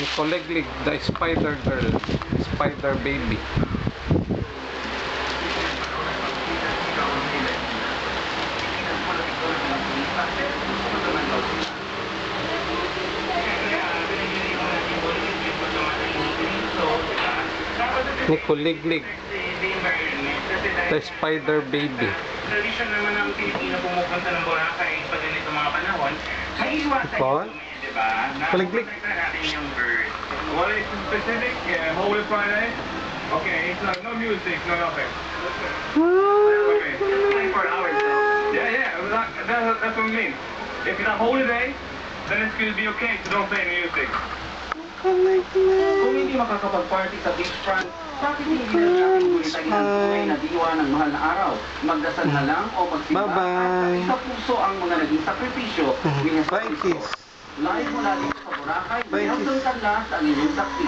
Nikoleglig, the spider girl, spider baby. Nikoleglig, the spider baby. Tradisyon naman ng Pilipino pumupunta ng Boracay pag ganito mga panahon. May iwasan Ipon? yung dumi, di ba? Kuliglig. Napunta natin yung bird. What is specific? Holy Friday? Okay, it's like no music, no nothing. Okay. 24 hours though. Yeah, that's what I mean. If it's a holiday, then it's going to be okay to don't play music. Kung hindi makakapag-party sa beachfront, bakit hindi na natin gunitain ang tunay na diwa ng mahal na araw? Magdasal na lang o magsimba Bye-bye. at sa puso ang mga naging sakripisyo ni Jesus Bye, Cristo. kids. Live mula dito sa Boracay, Bye, Nelson Canlas ang inyong saksi.